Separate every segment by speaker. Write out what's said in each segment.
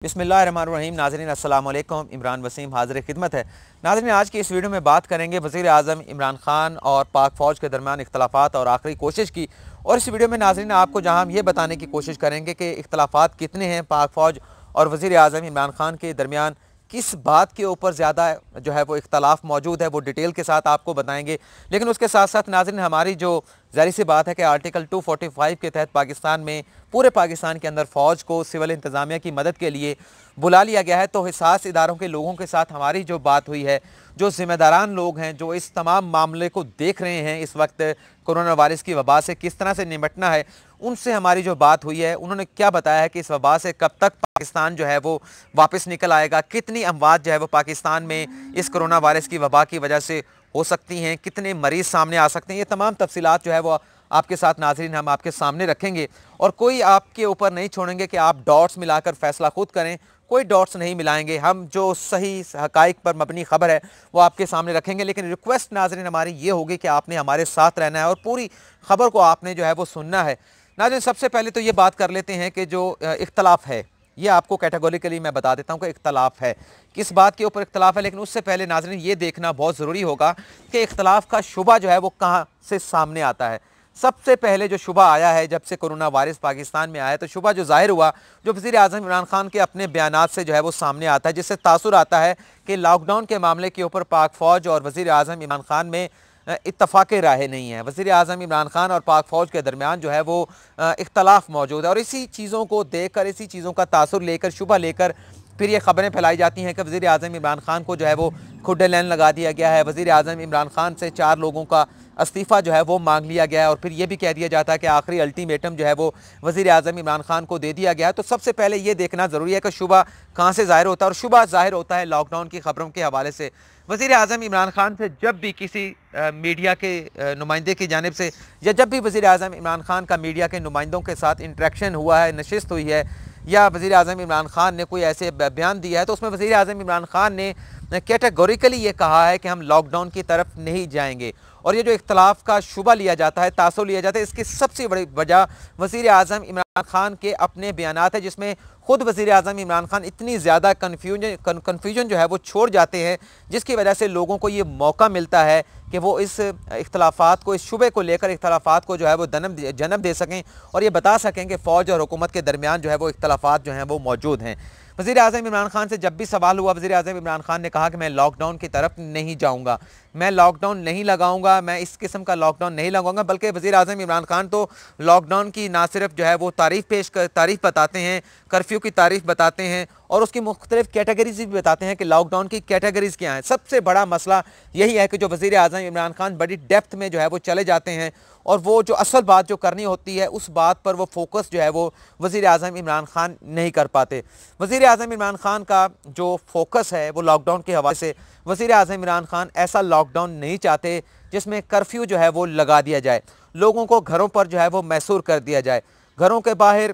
Speaker 1: बिस्मिल्लाहिर्रहमानिर्रहीम। नाज़रीन अस्सलाम वालेकुम। इमरान वसीम हाज़िर खिदमत है। नाज़रीन आज की इस वीडियो में बात करेंगे वज़ीर आज़म इमरान खान और पाक फ़ौज के दरमियान इख्तलाफ़ात और आखिरी कोशिश की। और इस वीडियो में नाज़रीन आपको जहां हम ये बताने की कोशिश करेंगे कि इख्तलाफ़ात कितने हैं पाक फ़ौज और वज़ीर आज़म इमरान खान के दरमियान, किस बात के ऊपर ज़्यादा जो है वो इख्तलाफ मौजूद है, वो डिटेल के साथ आपको बताएंगे। लेकिन उसके साथ साथ नाज़रीन हमारी जो ज़ाहिर सी बात है कि आर्टिकल 245 के तहत पाकिस्तान में पूरे पाकिस्तान के अंदर फ़ौज को सिविल इंतज़ामिया की मदद के लिए बुला लिया गया है। तो हिसास इदारों के लोगों के साथ हमारी जो बात हुई है, जो ज़िम्मेदारान लोग हैं, जो इस तमाम मामले को देख रहे हैं, इस वक्त कोरोना वायरस की वबा से किस तरह से निपटना है, उनसे हमारी जो बात हुई है, उन्होंने क्या बताया है कि इस वबा से कब तक पाकिस्तान जो है वो वापस निकल आएगा, कितनी अमवात जो है वो पाकिस्तान में इस कोरोना वायरस की वबा की वजह से हो सकती हैं, कितने मरीज़ सामने आ सकते हैं। ये तमाम तफसीलात जो है वो आपके साथ नाज़रीन हम आपके सामने रखेंगे और कोई आपके ऊपर नहीं छोड़ेंगे कि आप डॉट्स मिलाकर फैसला खुद करें। कोई डॉट्स नहीं मिलाएंगे, हम जो सही हक़ाइक़ पर मबनी ख़बर है वो आपके सामने रखेंगे। लेकिन रिक्वेस्ट नाज़रीन हमारी ये होगी कि आपने हमारे साथ रहना है और पूरी ख़बर को आपने जो है वो सुनना है। नाज़रीन सबसे पहले तो ये बात कर लेते हैं कि जो इख्तलाफ है, ये आपको कैटेगोरिकली मैं बता देता हूँ कि इख्तलाफ है, किस बात के ऊपर इख्तलाफ है। लेकिन उससे पहले नाज़रीन ये देखना बहुत ज़रूरी होगा कि इख्तलाफ का शुबा जो है वो कहाँ से सामने आता है। सबसे पहले जो शुबा आया है जब से कोरोना वायरस पाकिस्तान में आया है, तो शुबा जो ज़ाहिर हुआ, जो वज़ीर आज़म इमरान खान के अपने बयानात से जो है वो सामने आता है, जिससे तासुर आता है कि लॉकडाउन के मामले के ऊपर पाक फ़ौज और वज़ीर आज़म इमरान खान में इत्तफ़ाक़ राय नहीं है। वज़ीर आज़म इमरान खान और पाक फ़ौज के दरमियान जो है वो इख्तलाफ मौजूद है और इसी चीज़ों को देख कर, इसी चीज़ों का तासुर लेकर, शुबा लेकर फिर ये ख़बरें फैलाई जाती हैं कि वज़ीर आज़म इमरान खान को जो है वो खुड्डे लाइन लगा दिया गया है। वज़ीर आज़म इमरान खान से 4 लोगों का इस्तीफ़ा जो है वो मांग लिया गया है और फिर ये भी कह दिया जाता है कि आखिरी अल्टीमेटम जो है वो वज़ीर आज़म इमरान खान को दे दिया गया है। तो सबसे पहले ये देखना ज़रूरी है कि शुबा कहाँ से ज़ाहिर होता है, और शुबा ज़ाहिर होता है लॉकडाउन की ख़बरों के हवाले से। वज़ीर आज़म इमरान खान से जब भी किसी मीडिया के नुमाइंदे की जानिब से, या जब भी वज़ीर आज़म इमरान खान का मीडिया के नुमाइंदों के साथ इंटरेक्शन हुआ है, नशिस्त हुई है, या वज़ीर आज़म इमरान खान ने कोई ऐसे बयान दिया है, तो उसमें वज़ीर आज़म इमरान खान ने कैटेगोरिकली ये कहा है कि हम लॉकडाउन की तरफ नहीं जाएंगे। और ये जो इख्तलाफ का शुबा लिया जाता है, तासुर लिया जाता है, इसकी सबसे बड़ी वजह वज़ीर आज़म इमरान खान के अपने बयानात है, जिसमें खुद वज़ीर आज़म इमरान खान इतनी ज़्यादा कन्फ्यूजन जो है वो छोड़ जाते हैं, जिसकी वजह से लोगों को ये मौका मिलता है कि वो इस इख्तलाफात को, इस शुबे को लेकर इख्तलाफात को जो है वो जन्म दे सकें और ये बता सकें कि फ़ौज और हुकूमत के दरमियान जो है वो इख्तलाफात जो हैं वो मौजूद हैं। वज़ीर आज़म इमरान खान से जब भी सवाल हुआ, वज़ीर आज़म इमरान खान ने कहा कि मैं लॉकडाउन की तरफ नहीं जाऊँगा, मैं लॉकडाउन नहीं लगाऊंगा, मैं इस किस्म का लॉकडाउन नहीं लगाऊंगा। बल्कि वज़ीर आज़म इमरान खान तो लॉकडाउन की ना सिर्फ जो है वो तारीफ़ बताते हैं, कर्फ्यू की तारीफ़ बताते हैं और उसकी मुख्तलिफ कैटेगरीज भी बताते हैं कि लॉकडाउन की कैटेगरीज क्या हैं। सबसे बड़ा मसला यही है कि जो वज़ीर आज़म इमरान खान बड़ी डेप्थ में जो है वो चले जाते हैं और वो जो असल बात जो करनी होती है, उस बात पर वो फोकस जो है वो वज़ीर आज़म इमरान खान नहीं कर पाते। वज़ीर आज़म इमरान खान का जो फोकस है वो लॉकडाउन के हवाले से, वज़ीर आज़म इमरान खान ऐसा लॉकडाउन नहीं चाहते जिसमें कर्फ्यू जो है वो लगा दिया जाए, लोगों को घरों पर जो है वो मैसूर कर दिया जाए, घरों के बाहर,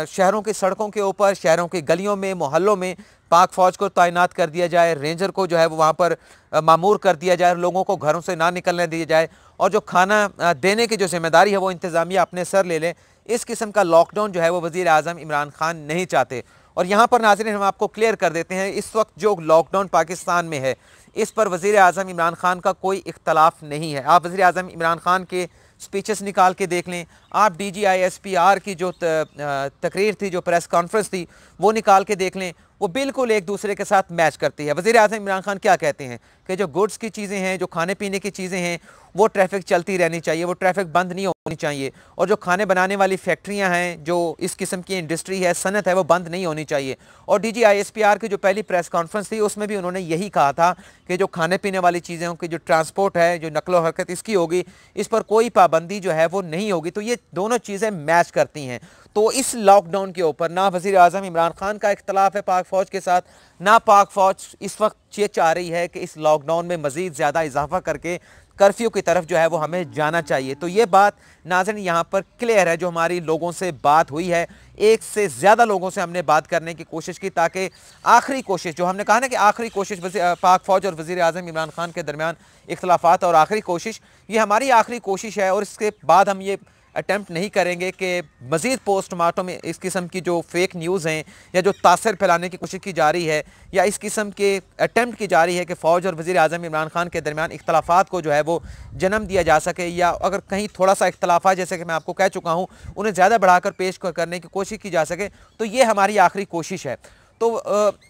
Speaker 1: शहरों की सड़कों के ऊपर, शहरों की गलियों में, मोहल्लों में पाक फ़ौज को तैनात कर दिया जाए, रेंजर को जो है वो वहाँ पर मामूर कर दिया जाए, लोगों को घरों से ना निकलने दिया जाए और जो खाना देने की जो जिम्मेदारी है वो इंतज़ामिया अपने सर ले लें। इस किस्म का लॉकडाउन जो है वो वज़ीर आज़म इमरान खान नहीं चाहते। और यहाँ पर नाज़रीन हम आपको क्लियर कर देते हैं, इस वक्त जो लॉकडाउन पाकिस्तान में है, इस पर वज़ीर आज़म इमरान खान का कोई इख्तलाफ नहीं है। आप वज़ीर आज़म इमरान खान के स्पीचेस निकाल के देख लें, आप DGISPR की जो तकरीर थी, जो प्रेस कॉन्फ्रेंस थी, वो निकाल के देख लें, वो बिल्कुल एक दूसरे के साथ मैच करती है। वज़ीर आज़म इमरान खान क्या कहते हैं कि जो गुड्स की चीज़ें हैं, जो खाने पीने की चीज़ें हैं, वो ट्रैफिक चलती रहनी चाहिए, वो ट्रैफिक बंद नहीं होनी चाहिए, और जो खाने बनाने वाली फैक्ट्रियां हैं, जो इस किस्म की इंडस्ट्री है, सनत है, वो बंद नहीं होनी चाहिए। और DGISPR की जो पहली प्रेस कॉन्फ्रेंस थी उसमें भी उन्होंने यही कहा था कि जो खाने पीने वाली चीज़ें की जो ट्रांसपोर्ट है, जो नकलो हरकत इसकी होगी, इस पर कोई पाबंदी जो है वो नहीं होगी। तो ये दोनों चीज़ें मैच करती हैं। तो इस लॉकडाउन के ऊपर ना वज़ीर आज़म इमरान खान का इख्तलाफ है पाक फ़ौज के साथ, ना पाक फ़ौज इस वक्त ये चाह रही है कि इस लॉकडाउन में मज़ीद ज़्यादा इजाफा करके कर्फ्यू की तरफ जो है वो हमें जाना चाहिए। तो ये बात नाज़रीन यहाँ पर क्लियर है। जो हमारी लोगों से बात हुई है, एक से ज़्यादा लोगों से हमने बात करने की कोशिश की, ताकि आखिरी कोशिश, जो हमने कहा ना कि आखिरी कोशिश पाक फ़ौज और वज़ीर आज़म इमरान खान के दरमियान इख्तलाफात और आखिरी कोशिश, ये हमारी आखिरी कोशिश है। और इसके बाद हम ये अटैम्प्ट नहीं करेंगे कि मज़ीद पोस्टमार्टम इस किस्म की जो फेक न्यूज़ हैं या जो तासर फैलाने की कोशिश की जा रही है या इस किस्म के अटैम्प्ट की जा रही है कि फ़ौज और वज़ीर आज़म इमरान खान के दरमियान इख्तलाफात को जो है वो जन्म दिया जा सके, या अगर कहीं थोड़ा सा इख्तलाफा जैसे कि मैं आपको कह चुका हूँ उन्हें ज़्यादा बढ़ाकर पेश करने की कोशिश की जा सके, तो ये हमारी आखिरी कोशिश है। तो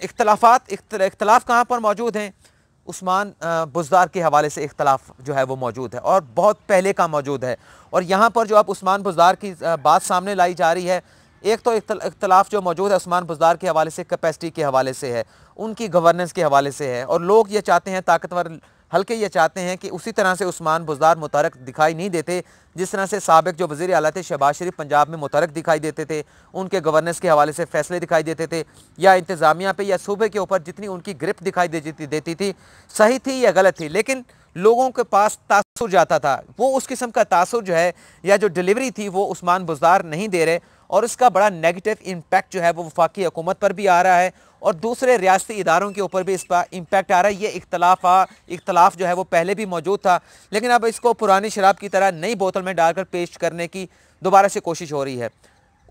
Speaker 1: इख्तलाफ कहाँ पर मौजूद हैं? उस्मान बुज़दार के हवाले से इख्तलाफ जो है वो मौजूद है और बहुत पहले का मौजूद है। और यहाँ पर जो अब उस्मान बुज़दार की बात सामने लाई जा रही है, एक तो इख्तलाफ जो मौजूद है उस्मान बुज़दार के हवाले से कैपेसिटी के हवाले से है, उनकी गवर्नेंस के हवाले से है, और लोग ये चाहते हैं, ताकतवर हल्के ये चाहते हैं कि उसी तरह से उस्मान बुज़दार मुतहरक दिखाई नहीं देते जिस तरह से साबिक जो वज़ीर आला थे शहबाज शरीफ पंजाब में मुतहरक दिखाई देते थे, उनके गवर्नेंस के हवाले से फ़ैसले दिखाई देते थे, या इंतज़ामिया पे या सूबे के ऊपर जितनी उनकी ग्रिप दिखाई देती थी, सही थी या गलत थी, लेकिन लोगों के पास तासुर जाता था। वो उस किस्म का तासुर जो है या जो डिलीवरी थी वो उस्मान बुज़दार नहीं दे रहे, और इसका बड़ा नेगेटिव इम्पैक्ट जो है वो वफाकी हुकूमत पर भी आ रहा है और दूसरे रियासती इदारों के ऊपर भी इसका इम्पैक्ट आ रहा है। ये इख्तलाफ जो है वो पहले भी मौजूद था, लेकिन अब इसको पुरानी शराब की तरह नई बोतल में डालकर पेश करने की दोबारा से कोशिश हो रही है।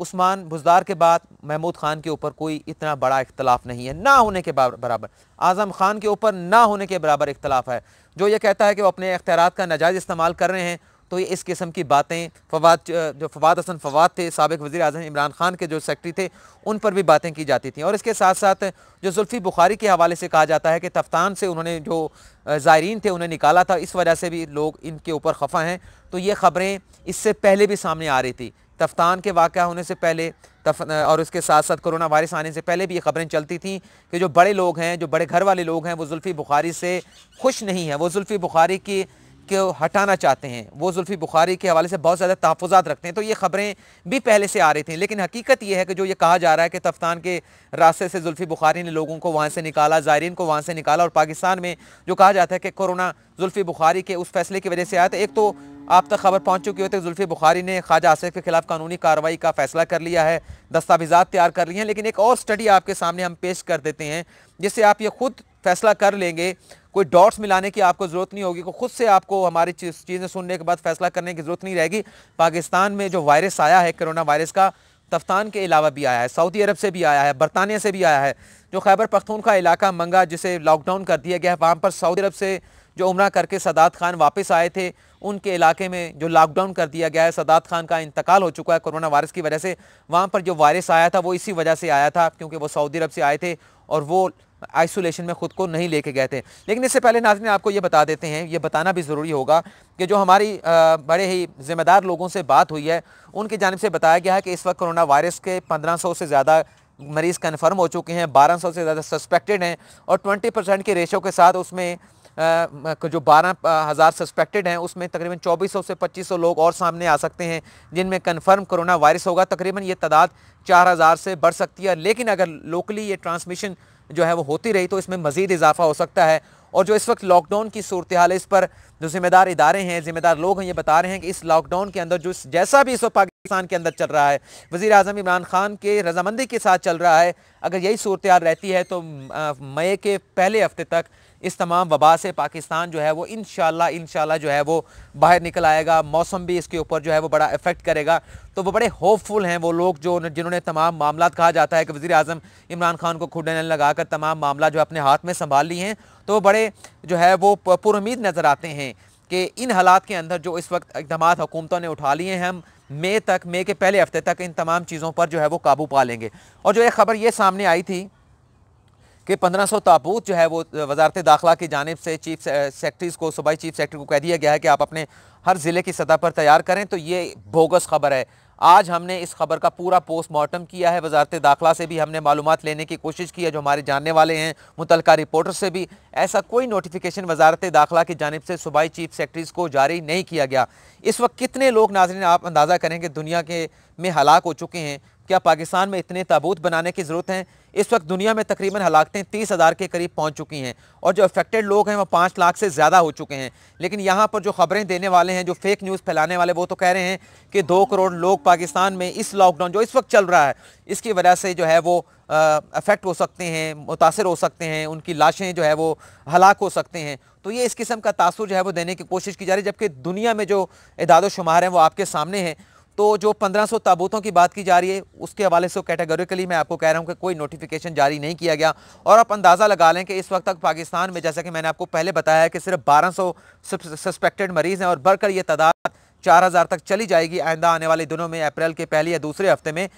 Speaker 1: उस्मान बुज़दार के बाद महमूद खान के ऊपर कोई इतना बड़ा इख्तलाफ नहीं है, ना होने के बराबर। आज़म खान के ऊपर ना होने के बराबर इख्तलाफ है। जो ये कहता है कि वो अपने इख्तियारात का नाजायज़ इस्तेमाल कर रहे हैं, तो ये इस किस्म की बातें फवाद हसन फवाद थे, साबिक वज़ीर आज़म इमरान खान के जो सेक्रेटरी थे, उन पर भी बातें की जाती थीं। और इसके साथ साथ जो जुल्फ़ी बुखारी के हवाले से कहा जाता है कि तफ्तान से उन्होंने जो ज़ायरीन थे उन्हें निकाला था, इस वजह से भी लोग इनके ऊपर खफा हैं। तो ये ख़बरें इससे पहले भी सामने आ रही थी, तफ्तान के वाक़या होने से पहले और उसके साथ साथ कोरोना वायरस आने से पहले भी ये खबरें चलती थीं कि जो बड़े लोग हैं, जो बड़े घर वाले लोग हैं, वो जुल्फ़ी बुखारी से खुश नहीं हैं, वो जुल्फ़ी बुखारी की को हटाना चाहते हैं, वो जुल्फ़ी बुखारी के हवाले से बहुत ज़्यादा तहफ़्फ़ुज़ात रखते हैं। तो ये खबरें भी पहले से आ रही थी, लेकिन हकीकत ये है कि जो ये कहा जा रहा है कि तफ्तान के रास्ते से जुल्फ़ी बुखारी ने लोगों को वहाँ से निकाला, ज़ायरीन को वहाँ से निकाला, और पाकिस्तान में जो कहा जाता है कि कोरोना जुल्फ़ी बुखारी के उस फैसले की वजह से आया। तो एक तो आप तक खबर पहुँच चुकी होती है, जुल्फ़ी बुखारी ने ख्वाजा आसिफ के खिलाफ कानूनी कार्रवाई का फैसला कर लिया है, दस्तावेज़ात तैयार कर लिए हैं। लेकिन एक और स्टडी आपके सामने हम पेश कर देते हैं जिससे आप ये खुद फैसला कर लेंगे, कोई डॉट्स मिलाने की आपको ज़रूरत नहीं होगी, खुद से आपको हमारी चीज़ें सुनने के बाद फैसला करने की ज़रूरत नहीं रहेगी। पाकिस्तान में जो वायरस आया है कोरोना वायरस का, तफ्तान के अलावा भी आया है, सऊदी अरब से भी आया है, बरतानिया से भी आया है। जो खैबर पख्तूनख्वा इलाका मंगा जिसे लॉकडाउन कर दिया गया है, वहाँ पर सऊदी अरब से जो उम्रा करके सदात खान वापस आए थे, उनके इलाके में जो लॉकडाउन कर दिया गया है, सदात खान का इंतकाल हो चुका है कोरोना वायरस की वजह से। वहाँ पर जो वायरस आया था वो इसी वजह से आया था क्योंकि वो सऊदी अरब से आए थे और वो आइसोलेशन में ख़ुद को नहीं लेके गए थे। लेकिन इससे पहले नाज़रीन आपको ये बता देते हैं, ये बताना भी ज़रूरी होगा कि जो हमारी बड़े ही ज़िम्मेदार लोगों से बात हुई है, उनकी जानिब से बताया गया है कि इस वक्त कोरोना वायरस के 1500 से ज़्यादा मरीज़ कन्फर्म हो चुके हैं, 1200 से ज़्यादा सस्पेक्टेड हैं, और 20% के रेशो के साथ उसमें जो 12,000 सस्पेक्टेड हैं उसमें तकरीबन 2400 से 2500 लोग और सामने आ सकते हैं जिनमें कन्फर्म कोरोना वायरस होगा। तकरीबन ये तादाद 4000 से बढ़ सकती है, लेकिन अगर लोकली ये ट्रांसमिशन जो है वो होती रही तो इसमें मज़ीद इजाफा हो सकता है। और जो इस वक्त लॉकडाउन की सूरत हाल है, इस पर जो ज़िम्मेदार इदारे हैं, ज़िम्मेदार लोग हैं, ये बता रहे हैं कि इस लॉकडाउन के अंदर जो जैसा भी इस वक्त पाकिस्तान के अंदर चल रहा है, वज़ीर आज़म इमरान खान के रजामंदी के साथ चल रहा है, अगर यही सूरत हाल रहती है तो मई के पहले हफ्ते तक इस तमाम वबा से पाकिस्तान जो है वो इंशाल्लाह जो है वो बाहर निकल आएगा। मौसम भी इसके ऊपर जो है वो बड़ा इफ़ेक्ट करेगा। तो वो बड़े होपफुल हैं वो लोग जो जिन्होंने तमाम मामला, कहा जाता है कि वज़ीर आज़म इमरान खान को खुडन लगाकर तमाम मामला जो अपने हाथ में संभाल लिए हैं, तो वो बड़े जो है वो पुरुम्मीद नज़र आते हैं कि इन हालात के अंदर जो इस वक्त इक़दाम हुकूमतों ने उठा लिए हैं, हम मई के पहले हफ्ते तक इन तमाम चीज़ों पर जो है वो काबू पा लेंगे। और जो एक ख़बर ये सामने आई थी कि 1500 ताबूत जो है वो वजारत दाखिला की जानिब से चीफ सेक्रेटरीज़ को, सूबाई चीफ सेक्रेटरी को कह दिया गया है कि आप अपने हर ज़िले की सतह पर तैयार करें। तो ये बोगस ख़बर है। आज हमने इस खबर का पूरा पोस्टमार्टम किया है, वजारत दाखिला से भी हमने मालूमात लेने की कोशिश की है, जो हमारे जानने वाले हैं, मुतल्लिका रिपोर्टर से भी। ऐसा कोई नोटिफिकेशन वजारत दाखिला की जानिब से सूबाई चीफ सेक्रेटरीज़ को जारी नहीं किया गया। इस वक्त कितने लोग, नाज़रीन आप अंदाज़ा करें कि दुनिया के में हलाक हो चुके हैं। क्या पाकिस्तान में इतने ताबूत बनाने की ज़रूरत है? इस वक्त दुनिया में तकरीबन हलाकतें 30,000 के करीब पहुंच चुकी हैं और जो अफेक्टेड लोग हैं वो 5 लाख से ज़्यादा हो चुके हैं। लेकिन यहाँ पर जो खबरें देने वाले हैं, जो फेक न्यूज़ फैलाने वाले, वो तो कह रहे हैं कि 2 करोड़ लोग पाकिस्तान में इस लॉकडाउन जो इस वक्त चल रहा है इसकी वजह से जो है वो अफेक्ट हो सकते हैं, मुतासर हो सकते हैं, उनकी लाशें जो है वो हलाक हो सकते हैं। तो ये इस किस्म का तासुर जो है वो देने की कोशिश की जा रही है, जबकि दुनिया में जो इदाद व शुमार हैं वो आपके सामने हैं। तो जो 1500 ताबूतों की बात की जा रही है उसके हवाले से कैटेगोरिकली मैं आपको कह रहा हूँ कि कोई नोटिफिकेशन जारी नहीं किया गया। और आप अंदाज़ा लगा लें कि इस वक्त तक पाकिस्तान में, जैसा कि मैंने आपको पहले बताया है, कि सिर्फ 1200 सस्पेक्टेड मरीज़ हैं और बढ़कर ये तादाद 4000 तक चली जाएगी आइंदा आने वाले दिनों में, अप्रैल के पहले या दूसरे हफ्ते में।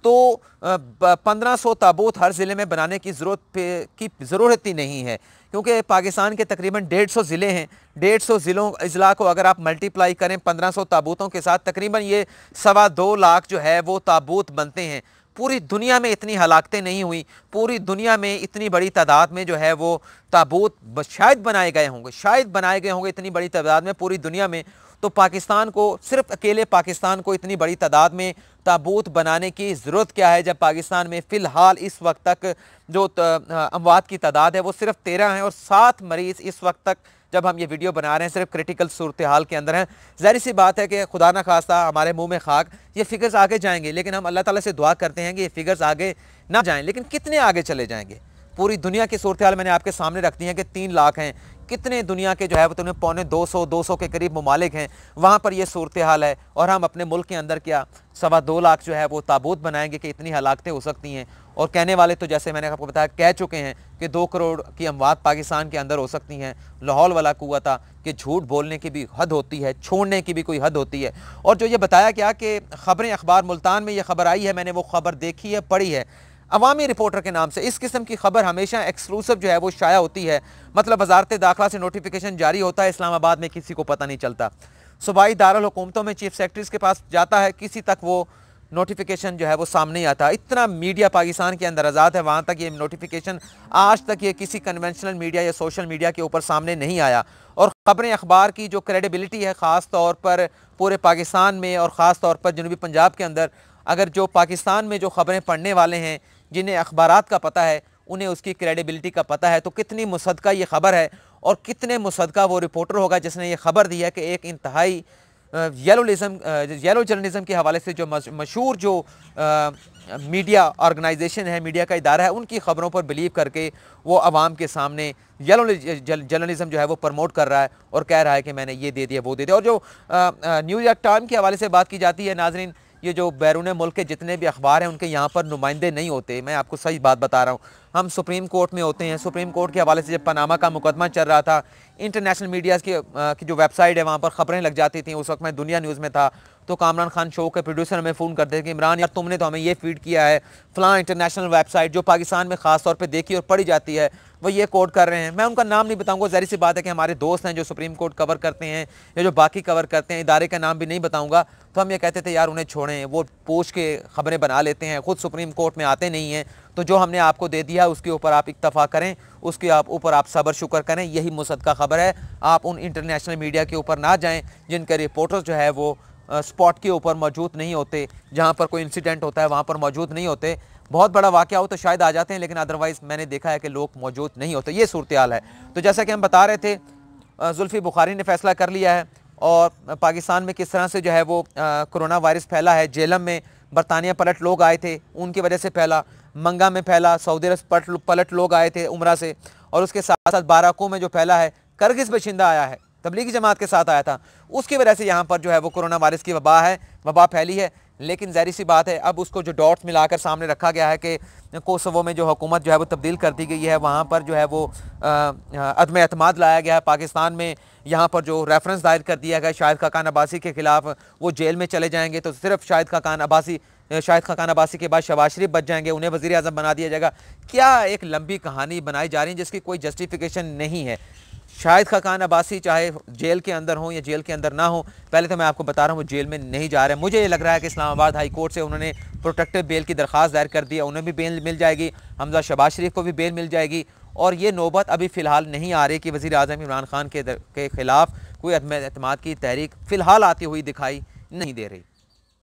Speaker 1: तो 1500 ताबूत हर ज़िले में बनाने की ज़रूरत ही नहीं है, क्योंकि पाकिस्तान के तकरीबन 150 ज़िले हैं। 150 अज़ला को अगर आप मल्टीप्लाई करें 1500 ताबूतों के साथ, तकरीबन ये 2.25 लाख जो है वो ताबूत बनते हैं। पूरी दुनिया में इतनी हलाकतें नहीं हुई, पूरी दुनिया में इतनी बड़ी तादाद में जो है वो ताबूत शायद बनाए गए होंगे इतनी बड़ी तादाद में पूरी दुनिया में। तो पाकिस्तान को, सिर्फ अकेले पाकिस्तान को इतनी बड़ी तादाद में ताबूत बनाने की ज़रूरत क्या है, जब पाकिस्तान में फ़िलहाल इस वक्त तक जो अमवात की तादाद है वो सिर्फ 13 है और 7 मरीज़ इस वक्त तक जब हम ये वीडियो बना रहे हैं सिर्फ क्रिटिकल सूरत हाल के अंदर हैं। ज़ाहिर सी बात है कि खुदा ना खास्ता हमारे मुंह में खाक, ये फिगर्स आगे जाएंगे, लेकिन हम अल्लाह ताला से दुआ करते हैं कि ये फिगर्स आगे ना जाएं। लेकिन कितने आगे चले जाएंगे? पूरी दुनिया की सूरत हाल मैंने आपके सामने रख दी है कि 3 लाख हैं। कितने दुनिया के जो है वो तुम्हें 200 के करीब ममालिक हैं, वहाँ पर ये सूरत हाल है। और हम अपने मुल्क के अंदर क्या 2.25 लाख जो है वो ताबूत बनाएंगे कि इतनी हलाकतें हो सकती हैं। और कहने वाले तो जैसे मैंने आपको बताया कह चुके हैं कि 2 करोड़ की अमवात पाकिस्तान के अंदर हो सकती हैं। लाहौल वाला कुआ था कि झूठ बोलने की भी हद होती है, छोड़ने की भी कोई हद होती है। और जो ये बताया गया कि ख़बरें अखबार मुल्तान में ये खबर आई है, मैंने वो खबर देखी है, पढ़ी है, अवामी रिपोर्टर के नाम से। इस किस्म की खबर हमेशा एक्सक्लूसिव जो है वो शाया होती है, मतलब वजारत दाखिला से नोटिफिकेशन जारी होता है, इस्लामाबाद में किसी को पता नहीं चलता। सूबाई दारुल हुकूमतों में चीफ सेक्रेटरीज के पास जाता है, किसी तक वो नोटिफिकेशन जो है वो सामने आता। इतना मीडिया पाकिस्तान के अंदर आज़ाद है, वहाँ तक ये नोटिफिकेशन आज तक ये किसी कन्वेंशनल मीडिया या सोशल मीडिया के ऊपर सामने नहीं आया। और ख़बरें अखबार की जो क्रेडिबिलिटी है ख़ास तौर पर पूरे पाकिस्तान में और ख़ास तौर पर जनूबी पंजाब के अंदर, अगर जो पाकिस्तान में जो ख़बरें पढ़ने वाले हैं, जिन्हें अखबारात का पता है, उन्हें उसकी क्रेडिबिलिटी का पता है, तो कितनी मुसद्दका ये ख़बर है और कितने मुसद्दका वो रिपोर्टर होगा जिसने ये खबर दी है कि एक इंतहाई येलो जर्नलिज्म के हवाले से जो मशहूर जो मीडिया ऑर्गेनाइजेशन है, मीडिया का इदारा है, उनकी ख़बरों पर बिलीव करके वो आवाम के सामने येलो जर्नलिज्म जो है वो प्रमोट कर रहा है और कह रहा है कि मैंने ये दे दिया वो दे दिया। और जो न्यूयॉर्क टाइम के हवाले से बात की जाती है, नाजरीन, ये जो बैरून मुल्क के जितने भी अखबार हैं उनके यहाँ पर नुमाइंदे नहीं होते। मैं आपको सही बात बता रहा हूँ। हम सुप्रीम कोर्ट में होते हैं। सुप्रीम कोर्ट के हवाले से जब पनामा का मुकदमा चल रहा था, इंटरनेशनल मीडियाज़ की जो वेबसाइट है वहाँ पर ख़बरें लग जाती थी। उस वक्त मैं दुनिया न्यूज़ में था, तो कामरान खान शो के प्रोड्यूसर हमें फ़ोन करते थे कि इमरान यार तुमने तो हमें ये फीड किया है, फ़लाँ इंटरनेशनल वेबसाइट जो पाकिस्तान में ख़ास तौर पे देखी और पढ़ी जाती है वो ये कोट कर रहे हैं। मैं उनका नाम नहीं बताऊंगा, ज़ाहिर सी बात है कि हमारे दोस्त हैं जो सुप्रीम कोर्ट कवर करते हैं या जो बाकी कवर करते हैं, इदारे का नाम भी नहीं बताऊंगा। तो हम ये कहते थे यार उन्हें छोड़ें, वो पूछ के ख़बरें बना लेते हैं, ख़ुद सुप्रीम कोर्ट में आते नहीं हैं। तो जो हमने आपको दे दिया उसके ऊपर आप इक्तफ़ा करें, उसके ऊपर आप सब्र शुक्र करें, यही मुसद्दका ख़बर है। आप उन इंटरनेशनल मीडिया के ऊपर ना जाएँ जिनके रिपोर्टर्स जो है वो स्पॉट के ऊपर मौजूद नहीं होते, जहाँ पर कोई इंसिडेंट होता है वहाँ पर मौजूद नहीं होते। बहुत बड़ा वाक़या हो तो शायद आ जाते हैं, लेकिन अदरवाइज़ मैंने देखा है कि लोग मौजूद नहीं होते। ये सूरत हाल है। तो जैसा कि हम बता रहे थे, जुल्फ़ी बुखारी ने फ़ैसला कर लिया है और पाकिस्तान में किस तरह से जो है वो कोरोना वायरस फैला है। जेलम में बरतानिया पलट लोग आए थे, उनकी वजह से फैला। मंगा में फैला, सऊदी अरब पलट लोग आए थे उम्रा से। और उसके साथ साथ बाराको में जो फैला है, करगिज़ बशिंदा आया है, तबलीगी जमात के साथ आया था, उसकी वजह से यहाँ पर जो है वो कोरोना वायरस की वबा फैली है। लेकिन ज़ाहिर सी बात है, अब उसको जो डॉट्स मिलाकर सामने रखा गया है कि कोसोवो में जो हुकूमत जो है वो तब्दील कर दी गई है, वहाँ पर जो है वो अदम एतमाद लाया गया है। पाकिस्तान में यहाँ पर जो रेफरेंस दायर कर दिया गया शाहिद खाकान अब्बासी के ख़िलाफ़, वो जेल में चले जाएंगे तो सिर्फ शाहिद खाकान अब्बासी के बाद शहबाज शरीफ बच जाएंगे, उन्हें वज़ीर आज़म बना दिया जाएगा। क्या एक लंबी कहानी बनाई जा रही है जिसकी कोई जस्टिफिकेशन नहीं है। शाहिद खाकान अब्बासी चाहे जेल के अंदर हो या जेल के अंदर ना हो, पहले तो मैं आपको बता रहा हूँ वो जेल में नहीं जा रहे हैं। मुझे ये लग रहा है कि इस्लामाबाद हाई कोर्ट से उन्होंने प्रोटेक्टिव बेल की दरख्वास्त दायर कर दी है, उन्हें भी बेल मिल जाएगी, हमजा शहबाज शरीफ को भी बेल मिल जाएगी। और ये नौबत अभी फ़िलहाल नहीं आ रही कि वज़ीर आज़म इमरान खान के ख़िलाफ़ कोई अदम एतमाद की तहरीक फ़िलहाल आती हुई दिखाई नहीं दे रही।